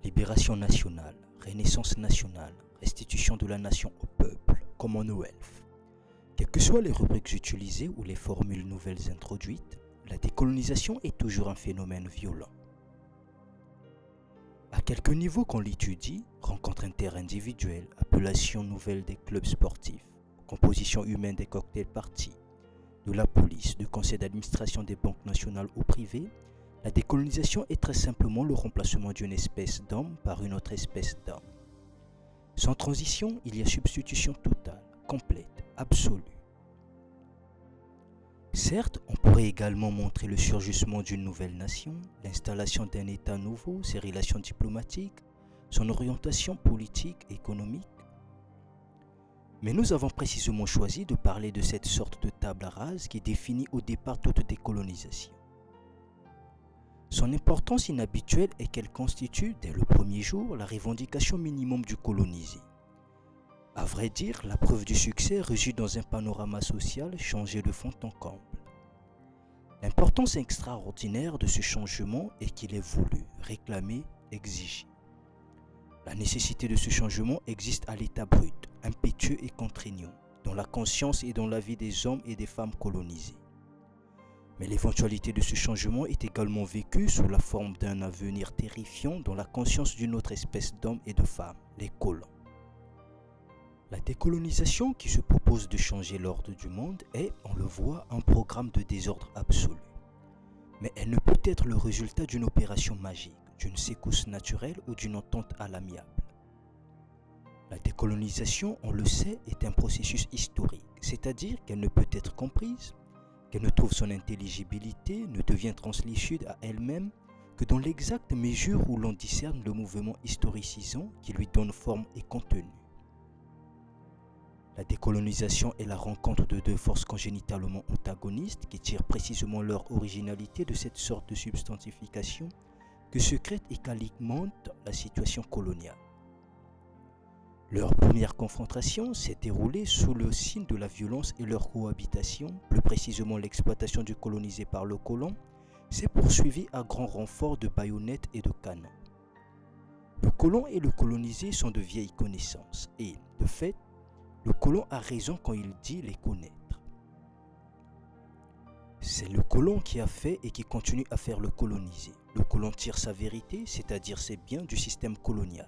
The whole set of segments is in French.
Libération nationale, renaissance nationale, restitution de la nation au peuple, Commonwealth. Quelles que soient les rubriques utilisées ou les formules nouvelles introduites, la décolonisation est toujours un phénomène violent. À quelque niveau qu'on l'étudie, rencontre interindividuelle, appellation nouvelle des clubs sportifs, composition humaine des cocktails parties, de la police, du conseil d'administration des banques nationales ou privées, la décolonisation est très simplement le remplacement d'une espèce d'homme par une autre espèce d'homme. Sans transition, il y a substitution totale, complète, absolue. Certes, on pourrait également montrer le surgissement d'une nouvelle nation, l'installation d'un État nouveau, ses relations diplomatiques, son orientation politique, économique. Mais nous avons précisément choisi de parler de cette sorte de table rase qui définit au départ toute décolonisation. Son importance inhabituelle est qu'elle constitue, dès le premier jour, la revendication minimum du colonisé. À vrai dire, la preuve du succès réside dans un panorama social changé de fond en comble. L'importance extraordinaire de ce changement est qu'il est voulu, réclamé, exigé. La nécessité de ce changement existe à l'état brut, impétueux et contraignant, dans la conscience et dans la vie des hommes et des femmes colonisés. Mais l'éventualité de ce changement est également vécue sous la forme d'un avenir terrifiant dans la conscience d'une autre espèce d'hommes et de femmes, les colons. La décolonisation qui se propose de changer l'ordre du monde est, on le voit, un programme de désordre absolu. Mais elle ne peut être le résultat d'une opération magique, d'une secousse naturelle ou d'une entente à l'amiable. La décolonisation, on le sait, est un processus historique, c'est-à-dire qu'elle ne peut être comprise, qu'elle ne trouve son intelligibilité, ne devient translucide à elle-même que dans l'exacte mesure où l'on discerne le mouvement historicisant qui lui donne forme et contenu. La décolonisation est la rencontre de deux forces congénitalement antagonistes qui tirent précisément leur originalité de cette sorte de substantification que secrète et qu'alimente la situation coloniale. Leur première confrontation s'est déroulée sous le signe de la violence et leur cohabitation, plus précisément l'exploitation du colonisé par le colon, s'est poursuivie à grand renfort de baïonnettes et de canons. Le colon et le colonisé sont de vieilles connaissances et, de fait, le colon a raison quand il dit les connaître. C'est le colon qui a fait et qui continue à faire le colonisé. Le colon tire sa vérité, c'est-à-dire ses biens, du système colonial.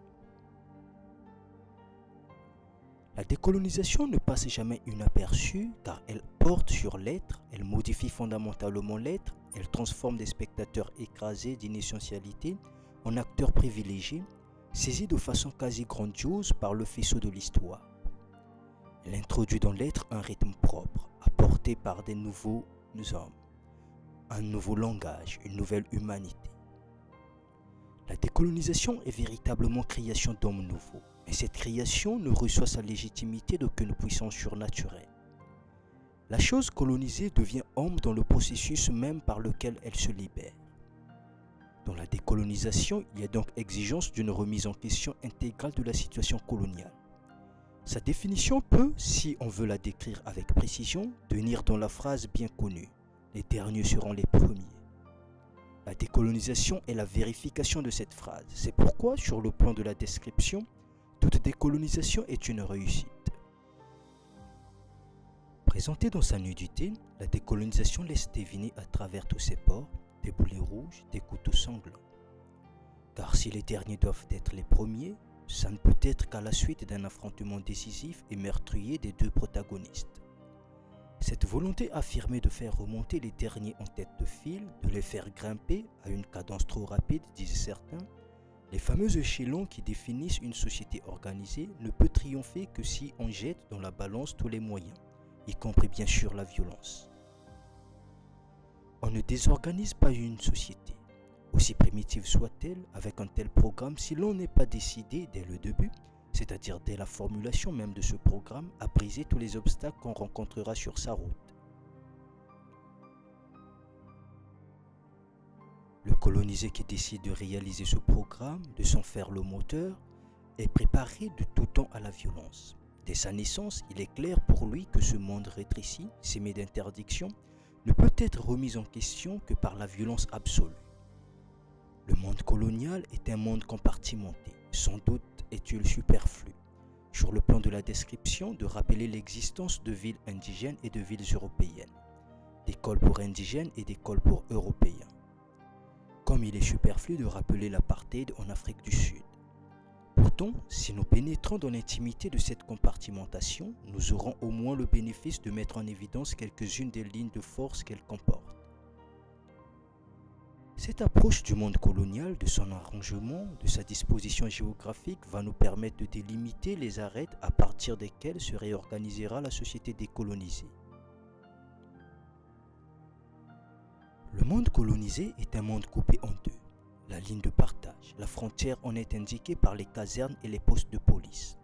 La décolonisation ne passe jamais inaperçue car elle porte sur l'être, elle modifie fondamentalement l'être, elle transforme des spectateurs écrasés d'inessentialité en acteurs privilégiés, saisis de façon quasi grandiose par le faisceau de l'histoire. Elle introduit dans l'être un rythme propre, apporté par des nouveaux hommes, un nouveau langage, une nouvelle humanité. La décolonisation est véritablement création d'hommes nouveaux, mais cette création ne reçoit sa légitimité d'aucune puissance surnaturelle. La chose colonisée devient homme dans le processus même par lequel elle se libère. Dans la décolonisation, il y a donc exigence d'une remise en question intégrale de la situation coloniale. Sa définition peut, si on veut la décrire avec précision, tenir dans la phrase bien connue « Les derniers seront les premiers ». La décolonisation est la vérification de cette phrase. C'est pourquoi, sur le plan de la description, toute décolonisation est une réussite. Présentée dans sa nudité, la décolonisation laisse deviner à travers tous ses pores des boulets rouges, des couteaux sanglants. Car si les derniers doivent être les premiers, ça ne peut être qu'à la suite d'un affrontement décisif et meurtrier des deux protagonistes. Cette volonté affirmée de faire remonter les derniers en tête de file, de les faire grimper à une cadence trop rapide, disent certains, les fameux échelons qui définissent une société organisée ne peut triompher que si on jette dans la balance tous les moyens, y compris bien sûr la violence. On ne désorganise pas une société, aussi primitive soit-elle, avec un tel programme si l'on n'est pas décidé dès le début, c'est-à-dire dès la formulation même de ce programme, à briser tous les obstacles qu'on rencontrera sur sa route. Le colonisé qui décide de réaliser ce programme, de s'en faire le moteur, est préparé de tout temps à la violence. Dès sa naissance, il est clair pour lui que ce monde rétréci, sémé d'interdictions, ne peut être remis en question que par la violence absolue. Le monde colonial est un monde compartimenté. Sans doute est-il superflu, sur le plan de la description, de rappeler l'existence de villes indigènes et de villes européennes, d'écoles pour indigènes et d'écoles pour européens. Comme il est superflu de rappeler l'apartheid en Afrique du Sud. Pourtant, si nous pénétrons dans l'intimité de cette compartimentation, nous aurons au moins le bénéfice de mettre en évidence quelques-unes des lignes de force qu'elle comporte. Cette approche du monde colonial, de son arrangement, de sa disposition géographique va nous permettre de délimiter les arêtes à partir desquelles se réorganisera la société décolonisée. Le monde colonisé est un monde coupé en deux. La ligne de partage, la frontière en est indiquée par les casernes et les postes de police.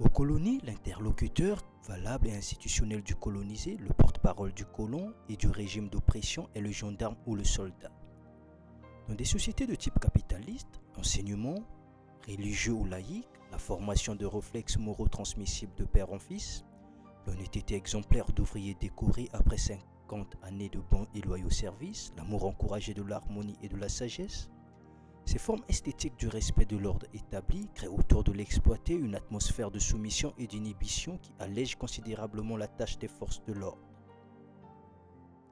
Aux colonies, l'interlocuteur valable et institutionnel du colonisé, le porte-parole du colon et du régime d'oppression est le gendarme ou le soldat. Dans des sociétés de type capitaliste, l'enseignement, religieux ou laïque, la formation de réflexes moraux transmissibles de père en fils, l'honnêteté exemplaire d'ouvriers décorés après 50 années de bons et loyaux services, l'amour encouragé de l'harmonie et de la sagesse, ces formes esthétiques du respect de l'ordre établi créent autour de l'exploité une atmosphère de soumission et d'inhibition qui allège considérablement la tâche des forces de l'ordre.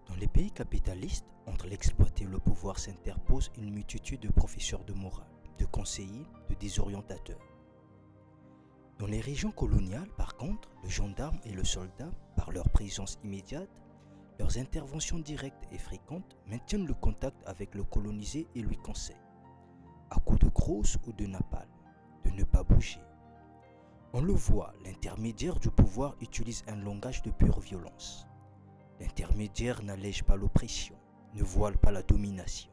Dans les pays capitalistes, entre l'exploité et le pouvoir s'interpose une multitude de professeurs de morale, de conseillers, de désorientateurs. Dans les régions coloniales, par contre, le gendarme et le soldat, par leur présence immédiate, leurs interventions directes et fréquentes, maintiennent le contact avec le colonisé et lui conseillent, à coups de crosse ou de napalm, de ne pas bouger. On le voit, l'intermédiaire du pouvoir utilise un langage de pure violence. L'intermédiaire n'allège pas l'oppression, ne voile pas la domination.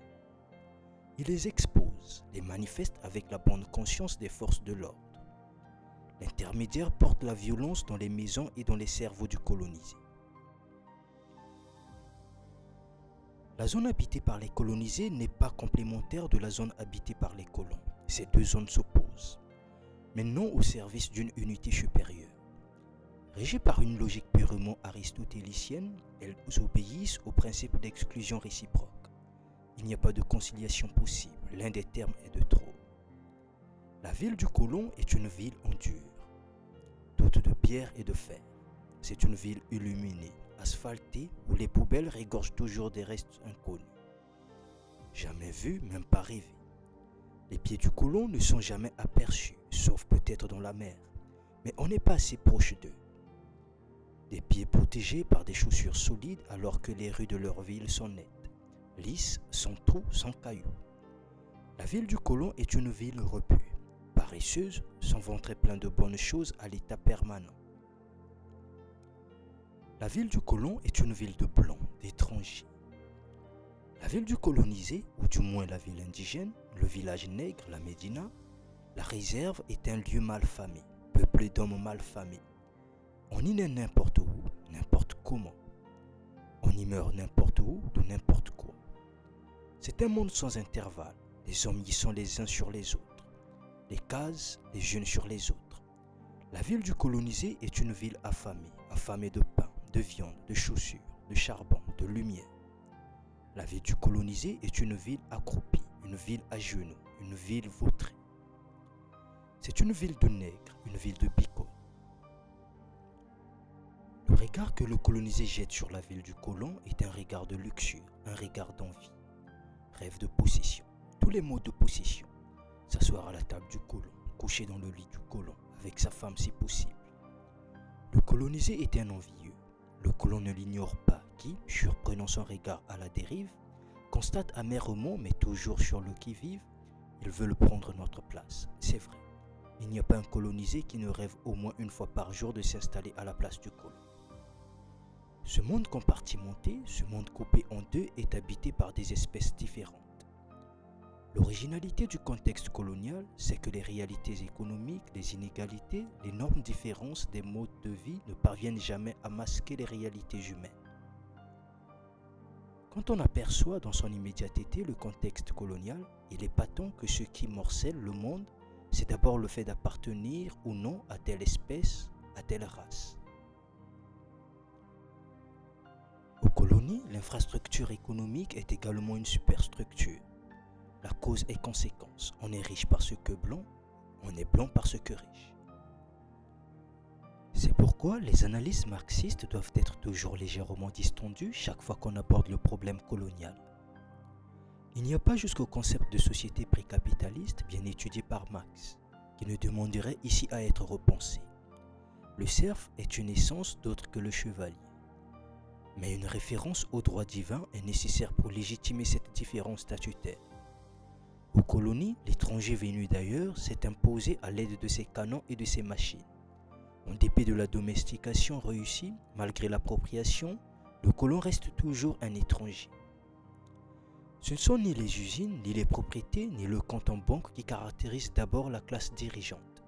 Il les expose, les manifeste avec la bonne conscience des forces de l'ordre. L'intermédiaire porte la violence dans les maisons et dans les cerveaux du colonisé. La zone habitée par les colonisés n'est pas complémentaire de la zone habitée par les colons. Ces deux zones s'opposent, mais non au service d'une unité supérieure. Régies par une logique purement aristotélicienne, elles obéissent au principe d'exclusion réciproque. Il n'y a pas de conciliation possible, l'un des termes est de trop. La ville du colon est une ville en dur, toute de pierre et de fer. C'est une ville illuminée, asphaltée, où les poubelles régorgent toujours des restes inconnus. Jamais vu, même pas rêvé. Les pieds du colon ne sont jamais aperçus, sauf peut-être dans la mer, mais on n'est pas assez proche d'eux. Des pieds protégés par des chaussures solides alors que les rues de leur ville sont nettes, lisses, sans trous, sans cailloux. La ville du colon est une ville repue, paresseuse, son ventre est plein de bonnes choses à l'état permanent. La ville du colon est une ville de blancs, d'étrangers. La ville du colonisé, ou du moins la ville indigène, le village nègre, la Médina, la réserve est un lieu malfamé, peuplé d'hommes malfamés. On y naît n'importe où, n'importe comment. On y meurt n'importe où, de n'importe quoi. C'est un monde sans intervalle. Les hommes y sont les uns sur les autres. Les cases, les unes sur les autres. La ville du colonisé est une ville affamée, affamée de pain, de viande, de chaussures, de charbon, de lumière. La ville du colonisé est une ville accroupie, une ville à genoux, une ville vautrée. C'est une ville de nègres, une ville de bicots. Le regard que le colonisé jette sur la ville du colon est un regard de luxure, un regard d'envie. Rêve de possession, tous les mots de possession. S'asseoir à la table du colon, coucher dans le lit du colon, avec sa femme si possible. Le colonisé est un envieux. Le colon ne l'ignore pas qui, surprenant son regard à la dérive, constate amèrement mais toujours sur le qui-vive, ils veulent prendre notre place. C'est vrai, il n'y a pas un colonisé qui ne rêve au moins une fois par jour de s'installer à la place du colon. Ce monde compartimenté, ce monde coupé en deux est habité par des espèces différentes. L'originalité du contexte colonial, c'est que les réalités économiques, les inégalités, l'énorme différence des modes de vie ne parviennent jamais à masquer les réalités humaines. Quand on aperçoit dans son immédiateté le contexte colonial, il est patent que ce qui morcelle le monde, c'est d'abord le fait d'appartenir ou non à telle espèce, à telle race. Aux colonies, l'infrastructure économique est également une superstructure. La cause est conséquence. On est riche parce que blanc, on est blanc parce que riche. C'est pourquoi les analyses marxistes doivent être toujours légèrement distendues chaque fois qu'on aborde le problème colonial. Il n'y a pas jusqu'au concept de société précapitaliste bien étudié par Marx, qui ne demanderait ici à être repensé. Le serf est une essence d'autre que le chevalier. Mais une référence au droit divin est nécessaire pour légitimer cette différence statutaire. Aux colonies, l'étranger venu d'ailleurs s'est imposé à l'aide de ses canons et de ses machines. En dépit de la domestication réussie, malgré l'appropriation, le colon reste toujours un étranger. Ce ne sont ni les usines, ni les propriétés, ni le compte en banque qui caractérisent d'abord la classe dirigeante.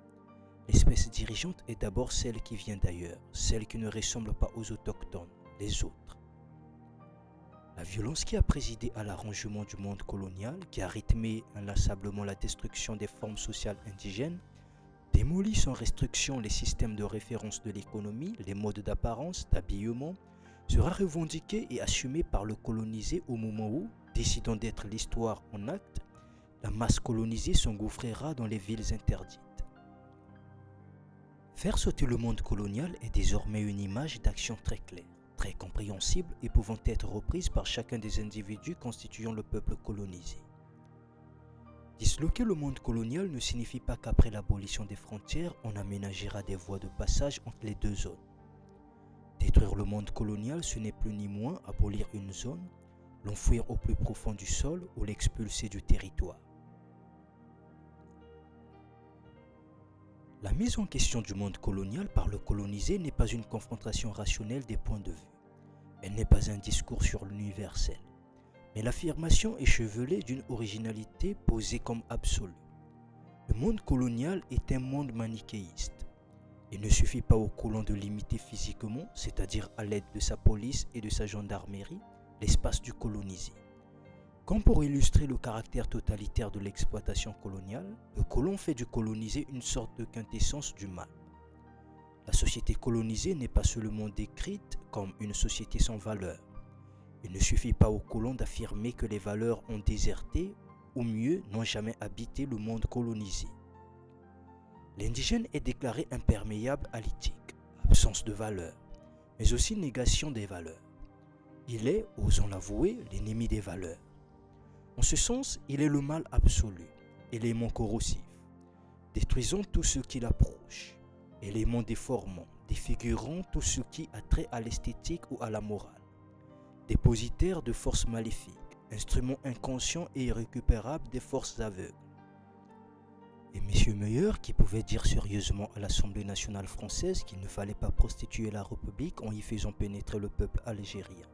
L'espèce dirigeante est d'abord celle qui vient d'ailleurs, celle qui ne ressemble pas aux autochtones, les autres. La violence qui a présidé à l'arrangement du monde colonial, qui a rythmé inlassablement la destruction des formes sociales indigènes, démolit sans restriction les systèmes de référence de l'économie, les modes d'apparence, d'habillement, sera revendiquée et assumée par le colonisé au moment où, décidant d'être l'histoire en acte, la masse colonisée s'engouffrera dans les villes interdites. Faire sauter le monde colonial est désormais une image d'action très claire, très compréhensible et pouvant être reprise par chacun des individus constituant le peuple colonisé. Disloquer le monde colonial ne signifie pas qu'après l'abolition des frontières, on aménagera des voies de passage entre les deux zones. Détruire le monde colonial, ce n'est plus ni moins abolir une zone, l'enfouir au plus profond du sol ou l'expulser du territoire. La mise en question du monde colonial par le colonisé n'est pas une confrontation rationnelle des points de vue. Elle n'est pas un discours sur l'universel, mais l'affirmation échevelée d'une originalité posée comme absolue. Le monde colonial est un monde manichéiste. Il ne suffit pas au colon de limiter physiquement, c'est-à-dire à l'aide de sa police et de sa gendarmerie, l'espace du colonisé. Comme pour illustrer le caractère totalitaire de l'exploitation coloniale, le colon fait du colonisé une sorte de quintessence du mal. La société colonisée n'est pas seulement décrite comme une société sans valeurs. Il ne suffit pas au colon d'affirmer que les valeurs ont déserté, ou mieux, n'ont jamais habité le monde colonisé. L'indigène est déclaré imperméable à l'éthique, absence de valeurs, mais aussi négation des valeurs. Il est, osons l'avouer, l'ennemi des valeurs. En ce sens, il est le mal absolu, élément corrosif, détruisant tout ce qui l'approche, élément déformant, défigurant tout ce qui a trait à l'esthétique ou à la morale, dépositaire de forces maléfiques, instrument inconscient et irrécupérable des forces aveugles. Et M. Meyer, qui pouvait dire sérieusement à l'Assemblée nationale française qu'il ne fallait pas prostituer la République en y faisant pénétrer le peuple algérien.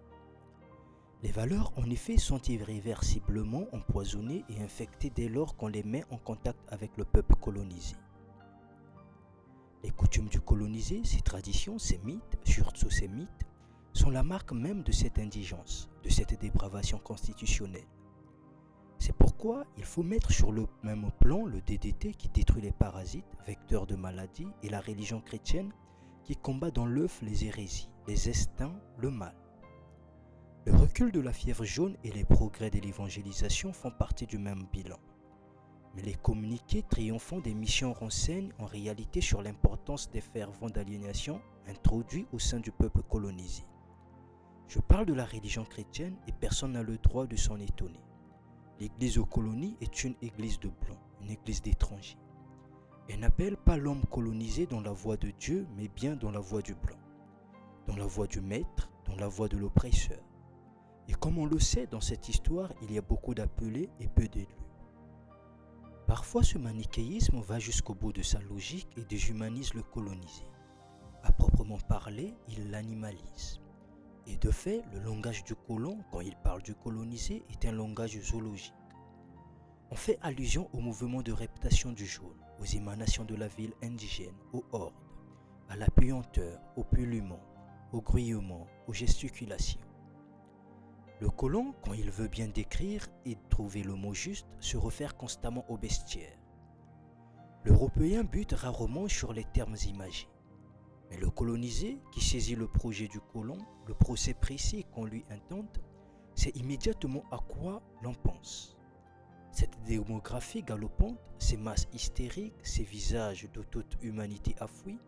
Les valeurs, en effet, sont irréversiblement empoisonnées et infectées dès lors qu'on les met en contact avec le peuple colonisé. Les coutumes du colonisé, ses traditions, ses mythes, surtout ses mythes, sont la marque même de cette indigence, de cette dépravation constitutionnelle. C'est pourquoi il faut mettre sur le même plan le DDT qui détruit les parasites, vecteurs de maladies, et la religion chrétienne qui combat dans l'œuf les hérésies, les instincts, le mal. Le recul de la fièvre jaune et les progrès de l'évangélisation font partie du même bilan. Mais les communiqués triomphants des missions renseignent en réalité sur l'importance des fervents d'aliénation introduits au sein du peuple colonisé. Je parle de la religion chrétienne et personne n'a le droit de s'en étonner. L'église aux colonies est une église de blancs, une église d'étrangers. Elle n'appelle pas l'homme colonisé dans la voie de Dieu, mais bien dans la voie du blanc, dans la voie du maître, dans la voie de l'oppresseur. Et comme on le sait, dans cette histoire, il y a beaucoup d'appelés et peu d'élus. Parfois, ce manichéisme va jusqu'au bout de sa logique et déshumanise le colonisé. À proprement parler, il l'animalise. Et de fait, le langage du colon, quand il parle du colonisé, est un langage zoologique. On fait allusion au mouvement de reptation du jaune, aux émanations de la ville indigène, aux hordes, à la puanteur, au pullument, au grouillement, aux gesticulations. Le colon, quand il veut bien décrire et trouver le mot juste, se réfère constamment au bestiaire. L'Européen bute rarement sur les termes imagés. Mais le colonisé, qui saisit le projet du colon, le procès précis qu'on lui intente, sait immédiatement à quoi l'on pense. Cette démographie galopante, ces masses hystériques, ces visages de toute humanité affouis,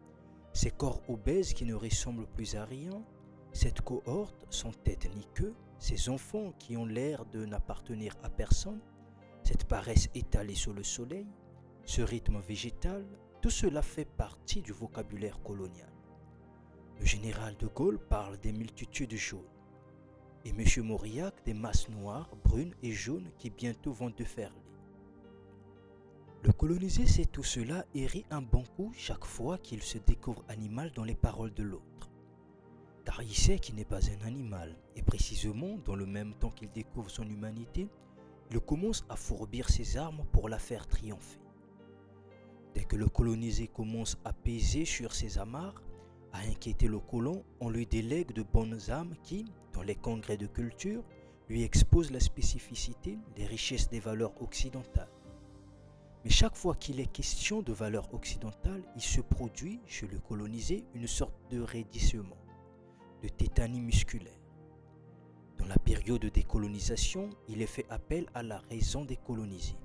ces corps obèses qui ne ressemblent plus à rien, cette cohorte sans tête ni queue, ces enfants qui ont l'air de n'appartenir à personne, cette paresse étalée sur le soleil, ce rythme végétal, tout cela fait partie du vocabulaire colonial. Le général de Gaulle parle des multitudes jaunes et M. Mauriac des masses noires, brunes et jaunes qui bientôt vont déferler. Le colonisé sait tout cela et rit un bon coup chaque fois qu'il se découvre animal dans les paroles de l'autre. Car il sait qu'il n'est pas un animal et précisément dans le même temps qu'il découvre son humanité, il commence à fourbir ses armes pour la faire triompher. Dès que le colonisé commence à peser sur ses amarres, à inquiéter le colon, on lui délègue de bonnes âmes qui, dans les congrès de culture, lui exposent la spécificité, les richesses des valeurs occidentales. Mais chaque fois qu'il est question de valeurs occidentales, il se produit, chez le colonisé, une sorte de raidissement, de tétanie musculaire. Dans la période de décolonisation, il est fait appel à la raison des colonisés.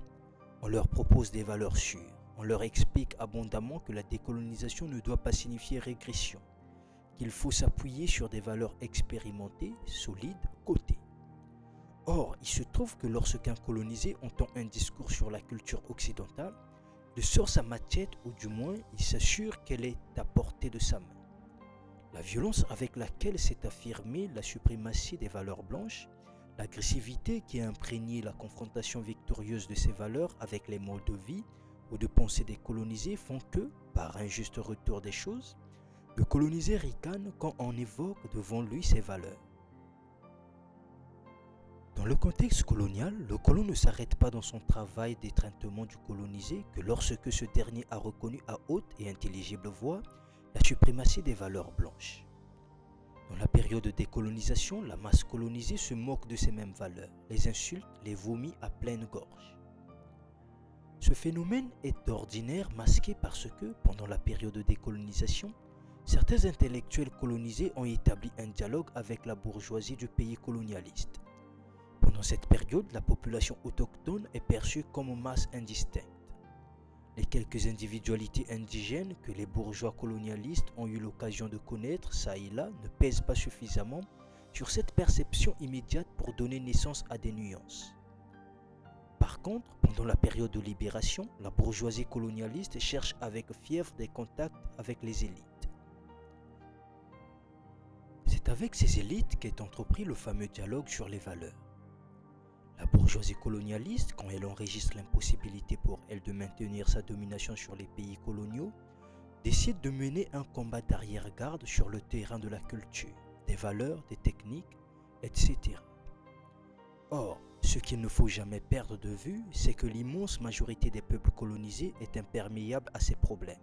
On leur propose des valeurs sûres. On leur explique abondamment que la décolonisation ne doit pas signifier régression, qu'il faut s'appuyer sur des valeurs expérimentées, solides, cotées. Or, il se trouve que lorsqu'un colonisé entend un discours sur la culture occidentale, il sort sa machette ou du moins il s'assure qu'elle est à portée de sa main. La violence avec laquelle s'est affirmée la suprématie des valeurs blanches, l'agressivité qui a imprégné la confrontation victorieuse de ces valeurs avec les modes de vie ou de pensée des colonisés font que, par un juste retour des choses, le colonisé ricane quand on évoque devant lui ces valeurs. Dans le contexte colonial, le colon ne s'arrête pas dans son travail d'étreintement du colonisé que lorsque ce dernier a reconnu à haute et intelligible voix la suprématie des valeurs blanches. Dans la période de décolonisation, la masse colonisée se moque de ces mêmes valeurs, les insulte, les vomit à pleine gorge. Ce phénomène est d'ordinaire masqué parce que, pendant la période de décolonisation, certains intellectuels colonisés ont établi un dialogue avec la bourgeoisie du pays colonialiste. Pendant cette période, la population autochtone est perçue comme masse indistincte. Les quelques individualités indigènes que les bourgeois colonialistes ont eu l'occasion de connaître çà et là ne pèsent pas suffisamment sur cette perception immédiate pour donner naissance à des nuances. Par contre, pendant la période de libération, la bourgeoisie colonialiste cherche avec fièvre des contacts avec les élites. C'est avec ces élites qu'est entrepris le fameux dialogue sur les valeurs. La bourgeoisie colonialiste, quand elle enregistre l'impossibilité pour elle de maintenir sa domination sur les pays coloniaux, décide de mener un combat d'arrière-garde sur le terrain de la culture, des valeurs, des techniques, etc. Or, ce qu'il ne faut jamais perdre de vue, c'est que l'immense majorité des peuples colonisés est imperméable à ces problèmes.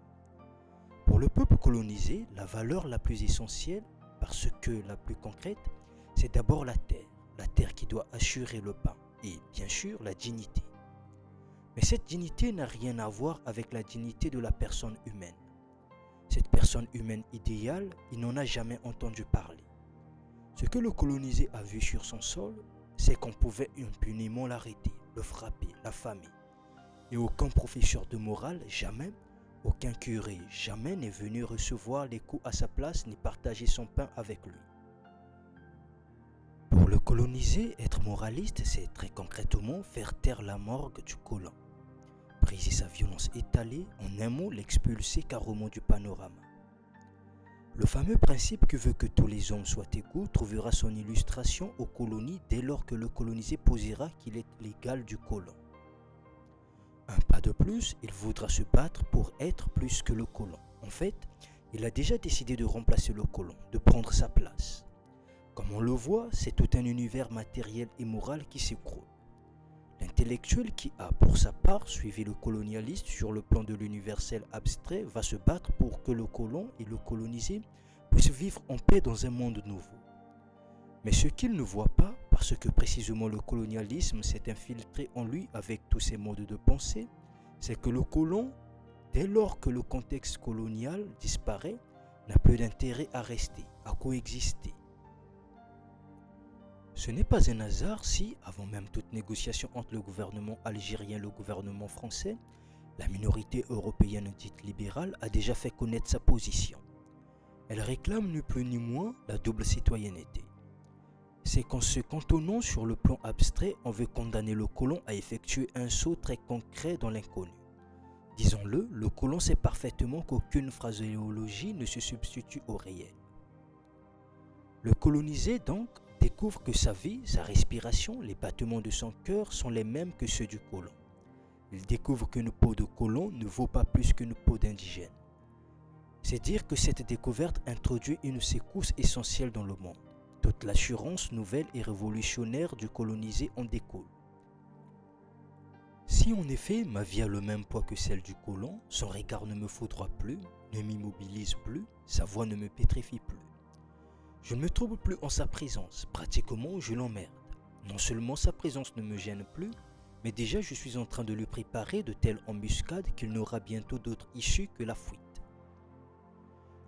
Pour le peuple colonisé, la valeur la plus essentielle, parce que la plus concrète, c'est d'abord la terre qui doit assurer le pain et, bien sûr, la dignité. Mais cette dignité n'a rien à voir avec la dignité de la personne humaine. Cette personne humaine idéale, il n'en a jamais entendu parler. Ce que le colonisé a vu sur son sol, c'est qu'on pouvait impunément l'arrêter, le frapper, l'affamer. Et aucun professeur de morale, jamais, aucun curé, jamais n'est venu recevoir les coups à sa place ni partager son pain avec lui. Pour le colonisé, être moraliste, c'est très concrètement faire taire la morgue du colon, briser sa violence étalée, en un mot l'expulser carrément du panorama. Le fameux principe que veut que tous les hommes soient égaux trouvera son illustration aux colonies dès lors que le colonisé posera qu'il est l'égal du colon. Un pas de plus, il voudra se battre pour être plus que le colon. En fait, il a déjà décidé de remplacer le colon, de prendre sa place. Comme on le voit, c'est tout un univers matériel et moral qui s'écroule. L'intellectuel qui a, pour sa part, suivi le colonialiste sur le plan de l'universel abstrait va se battre pour que le colon et le colonisé puissent vivre en paix dans un monde nouveau. Mais ce qu'il ne voit pas, parce que précisément le colonialisme s'est infiltré en lui avec tous ses modes de pensée, c'est que le colon, dès lors que le contexte colonial disparaît, n'a plus d'intérêt à rester, à coexister. Ce n'est pas un hasard si, avant même toute négociation entre le gouvernement algérien et le gouvernement français, la minorité européenne dite libérale a déjà fait connaître sa position. Elle réclame ni plus ni moins la double citoyenneté. C'est qu'en se cantonnant sur le plan abstrait, on veut condamner le colon à effectuer un saut très concret dans l'inconnu. Disons-le, le colon sait parfaitement qu'aucune phraséologie ne se substitue au réel. Le colonisé, donc, découvre que sa vie, sa respiration, les battements de son cœur sont les mêmes que ceux du colon. Il découvre qu'une peau de colon ne vaut pas plus qu'une peau d'indigène. C'est dire que cette découverte introduit une secousse essentielle dans le monde. Toute l'assurance nouvelle et révolutionnaire du colonisé en découle. Si en effet ma vie a le même poids que celle du colon, son regard ne me foudroie plus, ne m'immobilise plus, sa voix ne me pétrifie plus. Je ne me trouve plus en sa présence, pratiquement je l'emmerde. Non seulement sa présence ne me gêne plus, mais déjà je suis en train de lui préparer de telles embuscades qu'il n'aura bientôt d'autre issue que la fuite.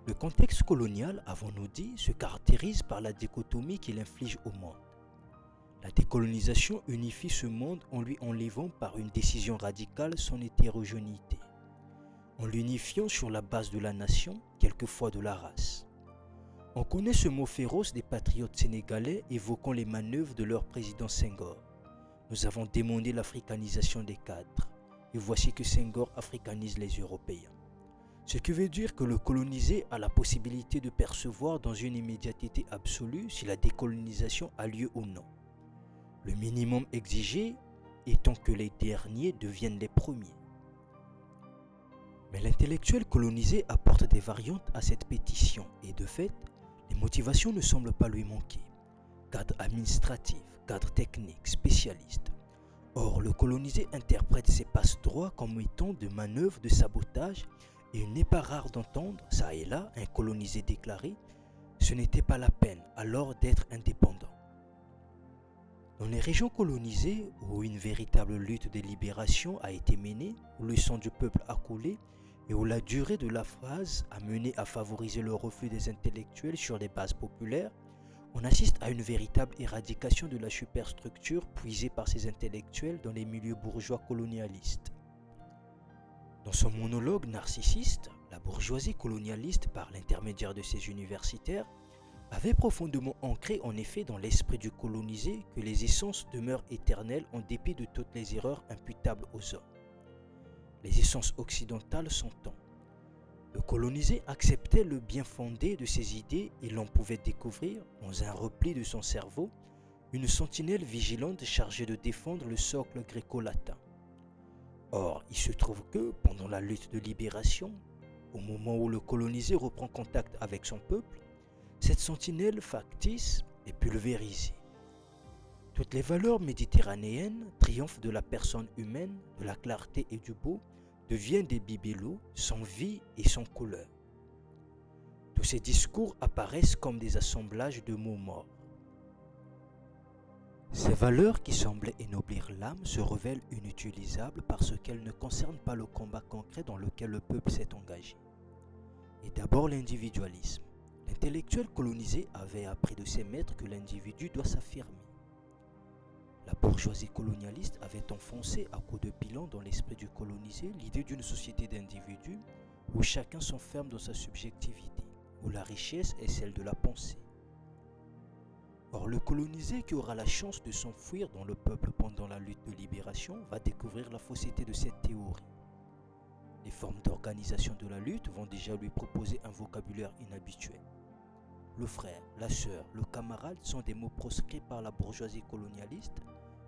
Le contexte colonial, avons-nous dit, se caractérise par la dichotomie qu'il inflige au monde. La décolonisation unifie ce monde en lui enlevant par une décision radicale son hétérogénéité, en l'unifiant sur la base de la nation, quelquefois de la race. On connaît ce mot féroce des patriotes sénégalais évoquant les manœuvres de leur président Senghor. Nous avons démondé l'africanisation des cadres, et voici que Senghor africanise les Européens. Ce qui veut dire que le colonisé a la possibilité de percevoir dans une immédiateté absolue si la décolonisation a lieu ou non. Le minimum exigé étant que les derniers deviennent les premiers. Mais l'intellectuel colonisé apporte des variantes à cette pétition et de fait, les motivations ne semblent pas lui manquer. Cadre administratif, cadre technique, spécialiste. Or, le colonisé interprète ces passe-droits comme étant de manœuvres de sabotage et il n'est pas rare d'entendre, ça et là, un colonisé déclarer « ce n'était pas la peine alors d'être indépendant ». Dans les régions colonisées où une véritable lutte de libération a été menée, où le sang du peuple a coulé et où la durée de la phase a mené à favoriser le refus des intellectuels sur des bases populaires, on assiste à une véritable éradication de la superstructure puisée par ces intellectuels dans les milieux bourgeois colonialistes. Dans son monologue narcissiste, la bourgeoisie colonialiste, par l'intermédiaire de ses universitaires, avait profondément ancré en effet dans l'esprit du colonisé que les essences demeurent éternelles en dépit de toutes les erreurs imputables aux hommes. Les essences occidentales s'entendent. Le colonisé acceptait le bien fondé de ses idées et l'on pouvait découvrir, dans un repli de son cerveau, une sentinelle vigilante chargée de défendre le socle gréco-latin. Or, il se trouve que, pendant la lutte de libération, au moment où le colonisé reprend contact avec son peuple, cette sentinelle factice est pulvérisée. Toutes les valeurs méditerranéennes triomphent de la personne humaine, de la clarté et du beau, deviennent des bibellots sans vie et sans couleur. Tous ces discours apparaissent comme des assemblages de mots morts. Ces valeurs qui semblaient ennoblir l'âme se révèlent inutilisables parce qu'elles ne concernent pas le combat concret dans lequel le peuple s'est engagé. Et d'abord l'individualisme. L'intellectuel colonisé avait appris de ses maîtres que l'individu doit s'affirmer. La bourgeoisie colonialiste avait enfoncé à coups de pilon dans l'esprit du colonisé l'idée d'une société d'individus où chacun s'enferme dans sa subjectivité, où la richesse est celle de la pensée. Or, le colonisé qui aura la chance de s'enfuir dans le peuple pendant la lutte de libération va découvrir la fausseté de cette théorie. Les formes d'organisation de la lutte vont déjà lui proposer un vocabulaire inhabituel. Le frère, la sœur, le camarade sont des mots proscrits par la bourgeoisie colonialiste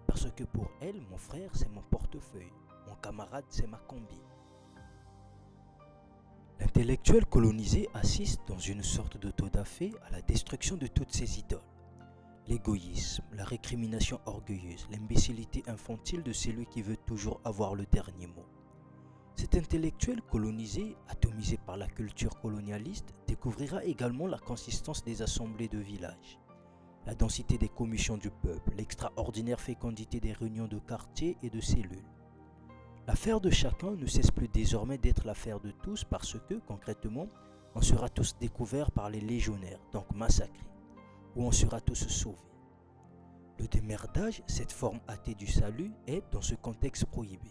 parce que pour elle, mon frère c'est mon portefeuille, mon camarade c'est ma combi. L'intellectuel colonisé assiste dans une sorte d'autodafé à la destruction de toutes ses idoles. L'égoïsme, la récrimination orgueilleuse, l'imbécilité infantile de celui qui veut toujours avoir le dernier mot. Cet intellectuel colonisé, atomisé par la culture colonialiste, découvrira également la consistance des assemblées de village, la densité des commissions du peuple, l'extraordinaire fécondité des réunions de quartier et de cellules. L'affaire de chacun ne cesse plus désormais d'être l'affaire de tous parce que, concrètement, on sera tous découverts par les légionnaires, donc massacrés, ou on sera tous sauvés. Le démerdage, cette forme athée du salut, est dans ce contexte prohibé.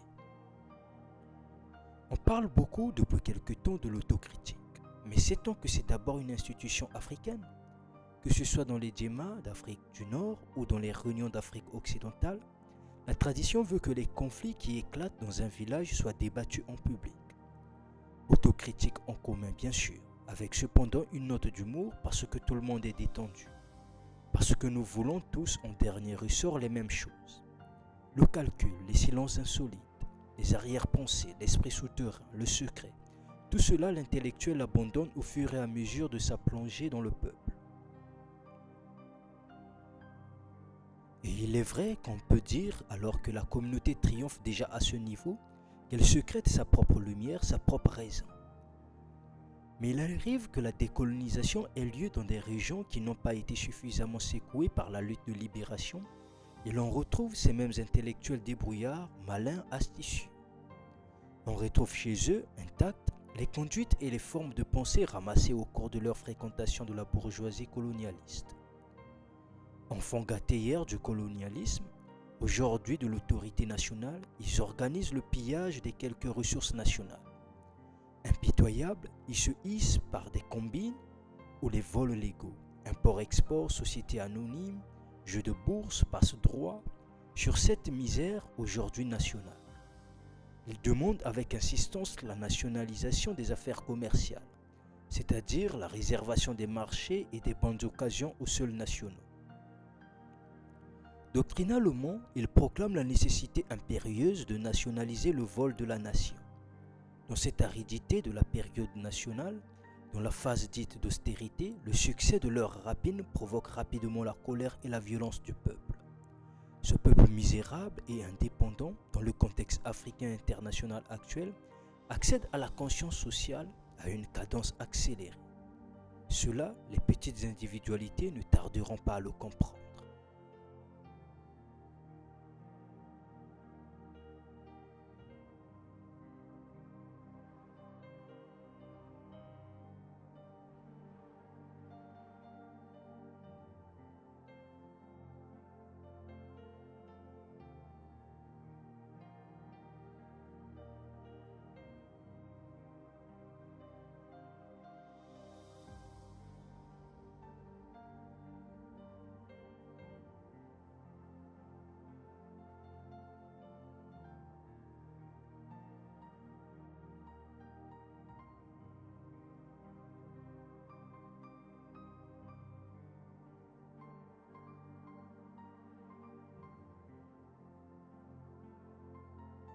On parle beaucoup depuis quelque temps de l'autocritique, mais sait-on que c'est d'abord une institution africaine? Que ce soit dans les djemmas d'Afrique du Nord ou dans les réunions d'Afrique occidentale, la tradition veut que les conflits qui éclatent dans un village soient débattus en public. Autocritique en commun bien sûr, avec cependant une note d'humour parce que tout le monde est détendu. Parce que nous voulons tous en dernier ressort les mêmes choses. Le calcul, les silences insolites, les arrière-pensées, l'esprit souterrain, le secret, tout cela l'intellectuel abandonne au fur et à mesure de sa plongée dans le peuple. Et il est vrai qu'on peut dire, alors que la communauté triomphe déjà à ce niveau, qu'elle secrète sa propre lumière, sa propre raison. Mais il arrive que la décolonisation ait lieu dans des régions qui n'ont pas été suffisamment secouées par la lutte de libération, et l'on retrouve ces mêmes intellectuels débrouillards, malins, astucieux. On retrouve chez eux, intactes, les conduites et les formes de pensée ramassées au cours de leur fréquentation de la bourgeoisie colonialiste. Enfants gâtés hier du colonialisme, aujourd'hui de l'autorité nationale, ils organisent le pillage des quelques ressources nationales. Impitoyables, ils se hissent par des combines ou les vols légaux, import-export, société anonyme, jeux de bourse, passe-droit, sur cette misère aujourd'hui nationale. Ils demandent avec insistance la nationalisation des affaires commerciales, c'est-à-dire la réservation des marchés et des bonnes occasions aux seuls nationaux. Doctrinalement, ils proclament la nécessité impérieuse de nationaliser le vol de la nation. Dans cette aridité de la période nationale, dans la phase dite d'austérité, le succès de leur rapine provoque rapidement la colère et la violence du peuple. Ce peuple misérable et indépendant, dans le contexte africain international actuel, accède à la conscience sociale à une cadence accélérée. Cela, les petites individualités ne tarderont pas à le comprendre.